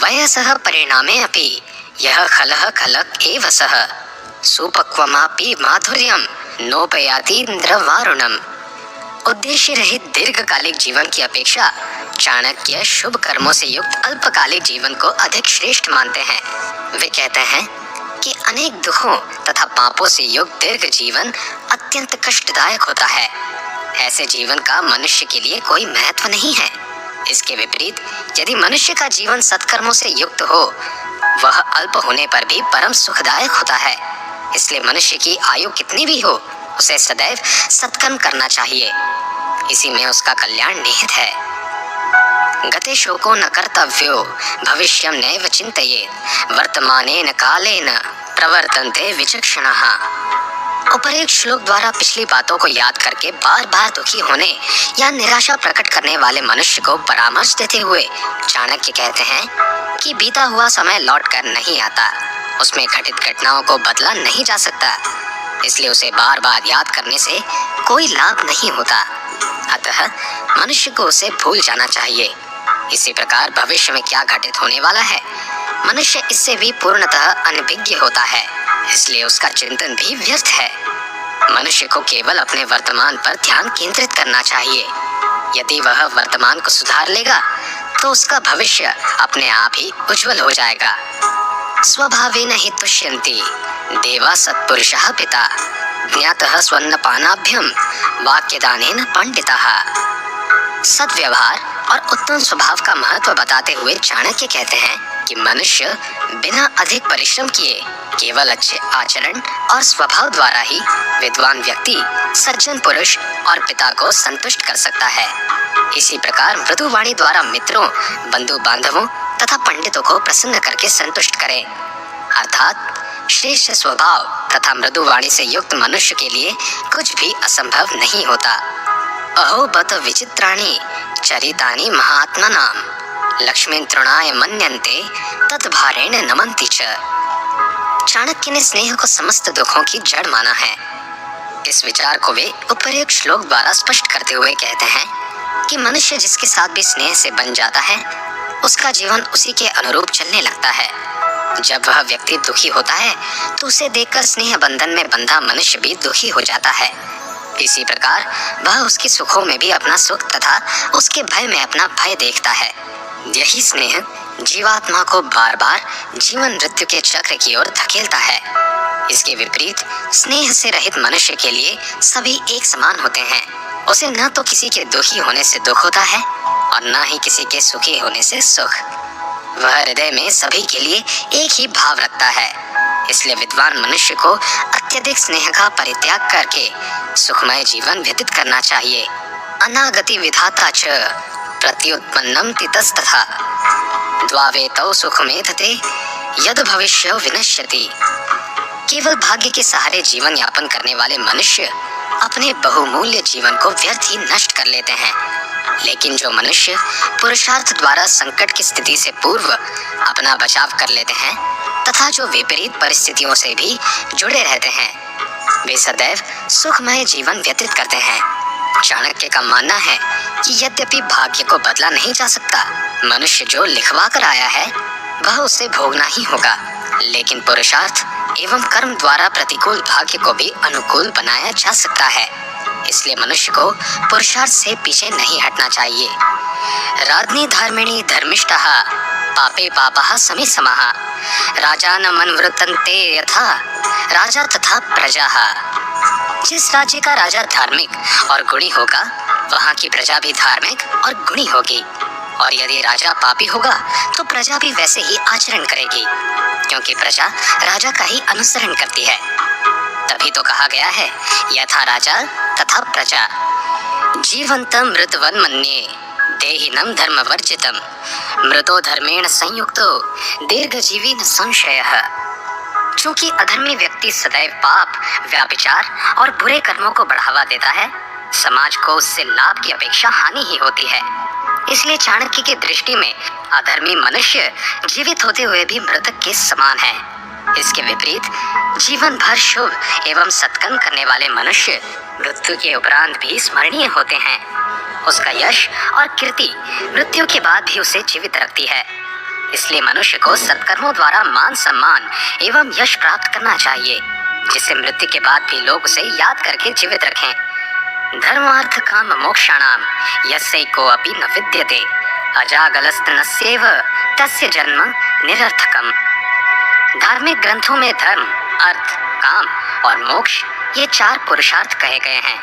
वयसः परिणामे अपि यः खलः खलक एव सः सुपक्वमापि माधुर्यम नोपयातीन्द्रवारुणम। उद्देश्य रहित दीर्घकालिक जीवन की अपेक्षा चाणक्य शुभ कर्मों से युक्त अल्पकालिक जीवन को अधिक श्रेष्ठ मानते हैं। वे कहते हैं कि अनेक दुखों तथा पापों से युक्त दीर्घ जीवन अत्यंत कष्टदायक होता है। ऐसे जीवन का मनुष्य के लिए कोई महत्व नहीं है। इसके विपरीत यदि मनुष्य का जीवन सत्कर्मों से युक्त हो, वह अल्प होने पर भी परम सुखदायक होता है। इसलिए मनुष्य की आयु कितनी भी हो, उसे सदैव सत्कर्म करना चाहिए। इसी में उसका कल्याण निहित है। गते शोको न कर्तव्यो भविष्यं नैव चिन्तयेत् वर्तमानेन कालेन प्रवर्तन्ते विचक्षणाः। ऊपरेक्त श्लोक द्वारा पिछली बातों को याद करके बार बार दुखी होने या निराशा प्रकट करने वाले मनुष्य को परामर्श देते हुए चाणक्य कहते हैं कि बीता हुआ समय लौट कर नहीं आता, उसमें घटित घटनाओं को बदला नहीं जा सकता, इसलिए उसे बार बार याद करने से कोई लाभ नहीं होता। अतः मनुष्य को उसे भूल जाना चाहिए। इसी प्रकार भविष्य में क्या घटित होने वाला है, मनुष्य इससे भी पूर्णतः अनभिज्ञ होता है, इसलिए उसका चिंतन भी व्यर्थ है। मनुष्य को केवल अपने वर्तमान पर ध्यान केंद्रित करना चाहिए। यदि वह वर्तमान को सुधार लेगा तो उसका भविष्य अपने आप ही उज्जवल हो जाएगा। स्वभावेन हि तुष्यन्ति देवा सत्पुरुषः पिता ज्ञातः स्वन्नपानाभ्यम वाक्यदानेन पंडितः। सद्व्यवहार और उत्तम स्वभाव का महत्व बताते हुए चाणक्य कहते हैं कि मनुष्य बिना अधिक परिश्रम किए केवल अच्छे आचरण और स्वभाव द्वारा ही विद्वान व्यक्ति, सज्जन पुरुष और पिता को संतुष्ट कर सकता है। इसी प्रकार मृदुवाणी द्वारा मित्रों, बंधु बांधवों तथा पंडितों को प्रसन्न करके संतुष्ट करें। अर्थात श्रेष्ठ स्वभाव तथा मृदुवाणी से युक्त मनुष्य के लिए कुछ भी असंभव नहीं होता। अहो बत विचित्राणि चरितानि महात्मनां लक्ष्मीं तृणाय मन्यन्ते तद्भारेण नमन्ति च। चाणक्य ने स्नेह को समस्त दुखों की जड़ माना है। इस विचार को वे उपर्युक्त श्लोक द्वारा स्पष्ट करते हुए कहते हैं कि मनुष्य जिसके साथ भी स्नेह से बन जाता है, उसका जीवन उसी के अनुरूप चलने लगता है। जब वह व्यक्ति दुखी होता है तो उसे देखकर स्नेह बंधन में बंधा मनुष्य भी दुखी हो जाता है। इसी प्रकार वह उसके सुखों में भी अपना सुख तथा उसके भय में अपना भय देखता है। यही स्नेह जीवात्मा को बार बार जीवन मृत्यु के चक्र की ओर धकेलता है। इसके विपरीत स्नेह से रहित मनुष्य के लिए सभी एक समान होते हैं। उसे न तो किसी के दुखी होने से दुख होता है और न ही किसी के सुखी होने से सुख। वह हृदय में सभी के लिए एक ही भाव रखता है। इसलिए विद्वान मनुष्य को अत्यधिक स्नेह का परित्याग करके सुखमय जीवन व्यतीत करना चाहिए। अनागति विधाता च प्रत्युत्पन्नम तितस्तथा द्वावेतौ सुखमेधते यद भविष्य विनश्यति। केवल भाग्य के सहारे जीवन यापन करने वाले मनुष्य अपने बहुमूल्य जीवन को व्यर्थ ही नष्ट कर लेते हैं। लेकिन जो मनुष्य पुरुषार्थ द्वारा संकट की स्थिति से पूर्व अपना बचाव कर लेते हैं तथा जो विपरीत परिस्थितियों से भी जुड़े रहते हैं, वे सदैव सुखमय जीवन व्यतीत करते हैं। चाणक्य का मानना है कि यद्यपि भाग्य को बदला नहीं जा सकता, मनुष्य जो लिखवा कर आया है वह उसे भोगना ही होगा, लेकिन पुरुषार्थ एवं कर्म द्वारा प्रतिकूल भाग्य को भी अनुकूल बनाया जा सकता है। इसलिए मनुष्य को पुरुषार्थ से पीछे नहीं हटना चाहिए। राजनी धर्मिणी धर्मिष्ठः पापे पापः समे समः राजा न मनवृतन्ते यथा राजा तथा प्रजा। जिस राज्य का राजा धार्मिक और गुणी होगा, वहाँ की प्रजा भी धार्मिक और गुणी होगी। और यदि राजा पापी होगा तो प्रजा भी वैसे ही आचरण करेगी, क्योंकि प्रजा राजा का ही अनुसरण करती है। तभी तो कहा गया है यथा राजा तथा प्रजा। जीवंतम मृतवन मन्ये देहिनम धर्मवर्जितम मृतो धर्मेण संयुक्तो दीर्घजीवी न संशयः। चूंकि अधर्मी व्यक्ति सदैव पाप, व्याभिचार और बुरे कर्मों को बढ़ावा देता है, समाज को उससे लाभ की अपेक्षा हानि ही होती है। इसलिए चाणक्य की दृष्टि में अधर्मी मनुष्य जीवित होते हुए भी मृतक के समान है। इसके विपरीत जीवन भर शुभ एवं सत्कर्म करने वाले मनुष्य मृत्यु के उपरांत भी स्मरणीय होते हैं। उसका यश और कीर्ति मृत्यु के बाद भी उसे जीवित रखती है। इसलिए मनुष्य को सत्कर्मों द्वारा मान सम्मान एवं यश प्राप्त करना चाहिए, जिससे मृत्यु के बाद भी लोग उसे याद करके जीवित रखें। धर्मार्थ काम मोक्षाणाम यस्यैको अपि न विद्यते अजागलस्तनस्यैव तस्य जन्म निरर्थकम। धार्मिक ग्रंथों में धर्म, अर्थ, काम और मोक्ष ये 4 पुरुषार्थ कहे गए हैं।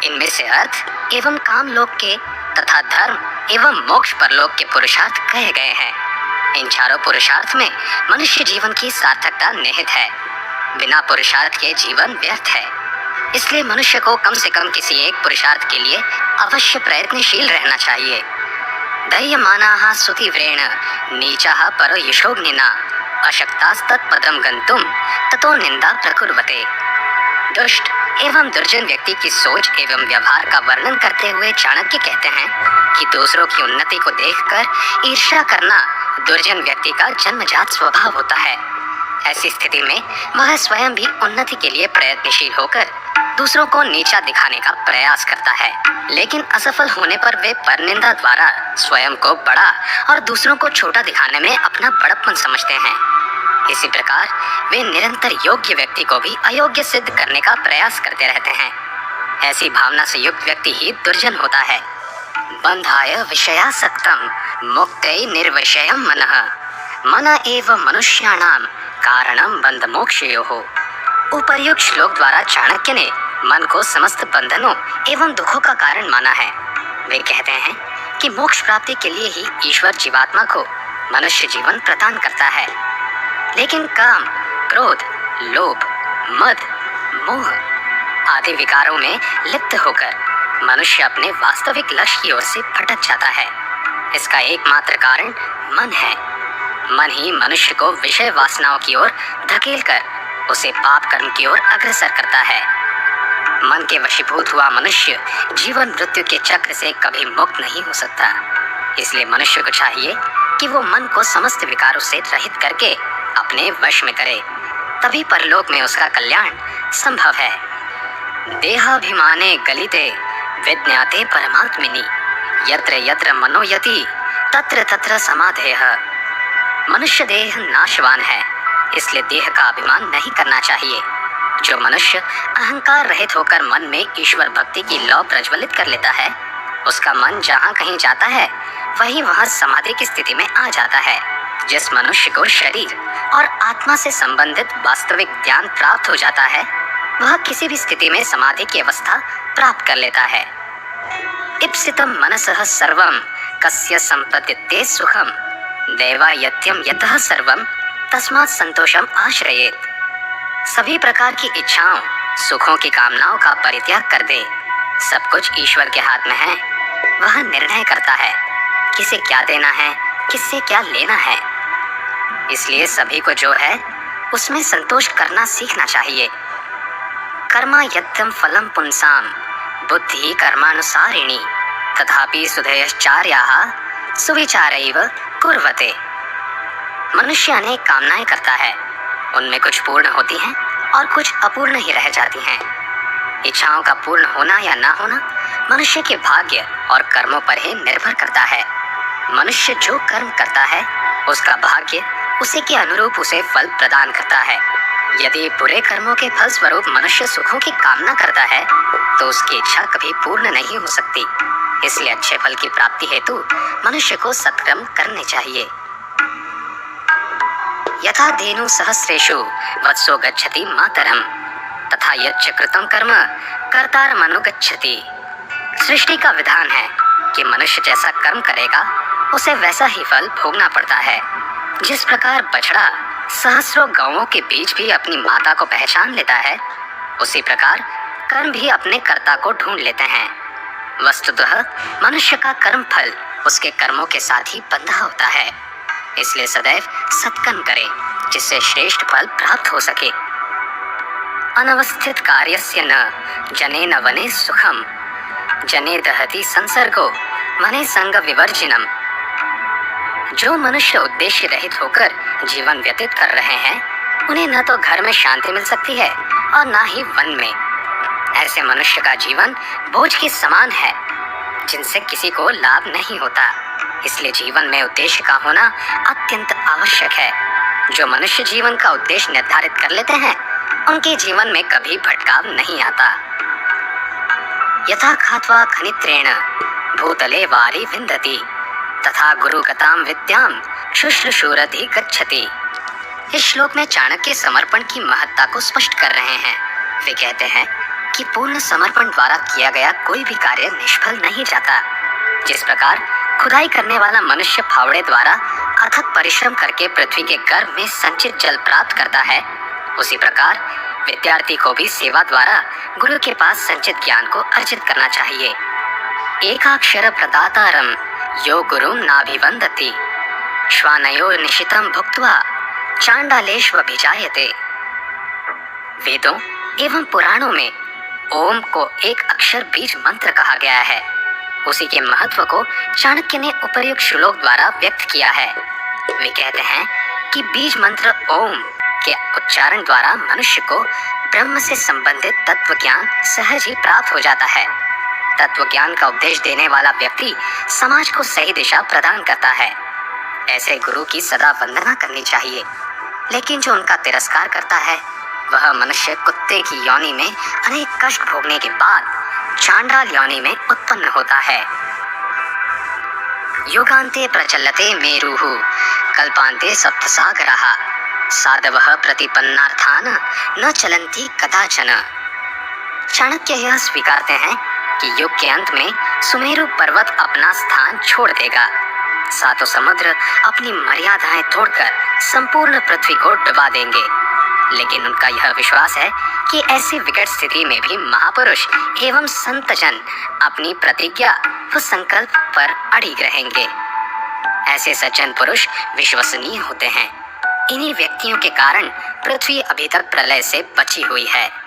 इनमें से अर्थ एवं काम लोक के तथा धर्म एवं मोक्ष परलोक के पुरुषार्थ कहे गए हैं। इन चारों पुरुषार्थ में मनुष्य जीवन की सार्थकता निहित है। बिना पुरुषार्थ के जीवन व्यर्थ है। इसलिए मनुष्य को कम से कम किसी एक पुरुषार्थ के लिए अवश्य प्रयत्नशील रहना चाहिए। दह्यमानाः सुतीव्रेण नीचाः परयुषोग्निना अशक्तास्तत्पदं गन्तुं ततो निंदा प्रकुर्वते। दुष्ट एवं दुर्जन व्यक्ति की सोच एवं व्यवहार का वर्णन करते हुए चाणक्य कहते हैं कि दूसरों की उन्नति को देखकर ईर्ष्या करना दुर्जन व्यक्ति का जन्मजात स्वभाव होता है। ऐसी स्थिति में वह स्वयं भी उन्नति के लिए प्रयत्नशील होकर दूसरों को नीचा दिखाने का प्रयास करता है, लेकिन असफल होने पर वे परनिंदा द्वारा स्वयं को बड़ा और दूसरों को छोटा दिखाने में अपना बड़प्पन समझते हैं। इसी प्रकार वे निरंतर योग्य व्यक्ति को भी अयोग्य सिद्ध करने का प्रयास करते रहते हैं। ऐसी भावना से युक्त व्यक्ति ही दुर्जन होता है। बंधाय विषयासक्तम मुक्तै निर्विषयं मनः मन एव मनुष्याणां कारणम बंध मोक्षयोः। उपर्युक्त श्लोक द्वारा चाणक्य ने मन को समस्त बंधनों एवं दुखों का कारण माना है। वे कहते हैं कि मोक्ष प्राप्ति के लिए ही ईश्वर जीवात्मा को मनुष्य जीवन प्रदान करता है, लेकिन काम, क्रोध, लोभ, मद, मोह आदि विकारों में लिप्त होकर मनुष्य अपने वास्तविक लक्ष्य की ओर से भटक जाता है। इसका एकमात्र कारण मन है। मन ही मनुष्य को विषय वासनाओं की ओर धकेलकर उसे पाप कर्म की ओर अग्रसर करता है। मन के वशीभूत हुआ मनुष्य जीवन मृत्यु के चक्र से कभी मुक्त नहीं हो सकता। इसलिए मनुष्य को चाहिए कि वो मन को समस्त विकारों से रहित करके अपने वश में करे, तभी परलोक में उसका कल्याण संभव है। देहाभिमाने गलिते विज्ञाते परमात्मिनि यत्र यत्र मनोयति तत्र तत्र समाधेय। मनुष्य देह नाशवान है, इसलिए देह का अभिमान नहीं करना चाहिए। जो मनुष्य अहंकार रहित होकर मन में ईश्वर भक्ति की लौ प्रज्वलित कर लेता है, उसका मन जहाँ कहीं जाता है वहीं वह समाधि की स्थिति में आ जाता है। जिस मनुष्य को शरीर और आत्मा से संबंधित वास्तविक ज्ञान प्राप्त हो जाता है, वह किसी भी स्थिति में समाधि की अवस्था प्राप्त कर लेता है। इप्सितम मनसः सर्वं कस्य संपद्यते सुखम दैवायत्यम यतः सर्वं तस्मात् संतोषम आश्रयेत। सभी प्रकार की इच्छाओं, सुखों की कामनाओं का परित्याग कर दे। सब कुछ ईश्वर के हाथ में है। वह निर्णय करता है किसे क्या देना है, किससे क्या लेना है। इसलिए सभी को जो है उसमें संतोष करना सीखना चाहिए। कर्मा यत्यम फलम पुंसाम बुद्धि कर्मानुसारिणी तथापि सुधयश्चार्याः सुविचारैव कुर्वते। मनुष्य अनेक कामनाएं करता है, उनमें कुछ पूर्ण होती हैं और कुछ अपूर्ण ही रह जाती हैं। इच्छाओं का पूर्ण होना या ना होना मनुष्य के भाग्य और कर्मों पर ही निर्भर करता है। मनुष्य जो कर्म करता है उसका भाग्य उसी के अनुरूप उसे फल प्रदान करता है। यदि बुरे कर्मों के फल स्वरूप मनुष्य सुखों की कामना करता है तो उसकी इच्छा कभी पूर्ण नहीं हो सकती। इसलिए अच्छे फल की प्राप्ति हेतु मनुष्य को सत्कर्म करने चाहिए। यथा धेनु सहस्रेषु वत्सो गच्छति मातरम तथा यच्च कृतं कर्म कर्तारमनुगच्छति। सृष्टि का विधान है कि मनुष्य जैसा कर्म करेगा उसे वैसा ही फल भोगना पड़ता है। जिस प्रकार बछड़ा सहस्रों गौओं के बीच भी अपनी माता को पहचान लेता है, उसी प्रकार कर्म भी अपने कर्ता को ढूंढ लेते हैं। वस्तुतः मनुष्य का कर्म फल उसके कर्मों के साथ ही बंधा होता है। इसलिए सदैव सत्कर्म करें जिससे श्रेष्ठ फल प्राप्त हो सके। अनवस्थित कार्यस्य न जनेन वने सुखम जने दहति संसर्गो वने संग विवर्जिनम। जो मनुष्य उद्देश्य रहित होकर जीवन व्यतीत कर रहे हैं, उन्हें न तो घर में शांति मिल सकती है और न ही वन में। ऐसे मनुष्य का जीवन बोझ के समान है जिनसे किसी को लाभ नहीं होता। इसलिए जीवन में उद्देश्य का होना अत्यंत आवश्यक है। जो मनुष्य जीवन का उद्देश्य निर्धारित कर लेते हैं, उनके जीवन में कभी भटकाव नहीं आता। यथा खात्वा खनित्रेण भूतले वारी विन्दति तथा गुरुगताम विद्याम शुश्रूषुरति गच्छति। इस श्लोक में चाणक्य समर्पण की महत्ता को स्पष्ट कर रहे हैं। वे कहते हैं कि पूर्ण समर्पण द्वारा किया गया कोई भी कार्य निष्फल नहीं जाता। जिस प्रकार खुदाई करने वाला मनुष्य फावड़े द्वारा अथक परिश्रम करके पृथ्वी के गर्भ में संचित जल प्राप्त करता है, उसी प्रकार विद्यार्थी को भी सेवा द्वारा गुरु के पास संचित ज्ञान को अर्जित करना चाहिए। एकाक्षर प्रदातारम यो गुरुम नाभिवंदति श्वानयो निशितम भुक्त्वा चांडालेष्वभिजायते। वेदों एवं पुराणों में ओम को एक अक्षर बीज मंत्र कहा गया है। उसी के महत्व को चाणक्य ने उपर्युक्त श्लोक द्वारा व्यक्त किया है। वे कहते हैं कि बीज मंत्र ओम के उच्चारण द्वारा मनुष्य को ब्रह्म से संबंधित तत्व ज्ञान सहज ही प्राप्त हो जाता है। तत्व ज्ञान का उपदेश देने वाला व्यक्ति समाज को सही दिशा प्रदान करता है। ऐसे गुरु की सदा वंदना करनी चाहिए। लेकिन जो उनका तिरस्कार करता है, वह मनुष्य कुत्ते की योनि में अनेक कष्ट भोगने के बाद चांडाल योनि में उत्पन्न होता है। युगान्ते प्रचलते मेरुः कल्पान्ते सप्तसागरः साधवः प्रतिपन्नार्थान् न चलन्ति कदाचन। चाणक्य यह स्वीकारते हैं कि युग के अंत में सुमेरु पर्वत अपना स्थान छोड़ देगा। सातों समुद्र अपनी मर्यादाएं तोड़कर संपूर्ण पृथ्वी को डुबा देंगे। लेकिन उनका यह विश्वास है कि ऐसी विकट स्थिति में भी महापुरुष एवं संतजन अपनी प्रतिज्ञा व संकल्प पर अड़िग रहेंगे। ऐसे सज्जन पुरुष विश्वसनीय होते हैं। इन्हीं व्यक्तियों के कारण पृथ्वी अभी तक प्रलय से बची हुई है।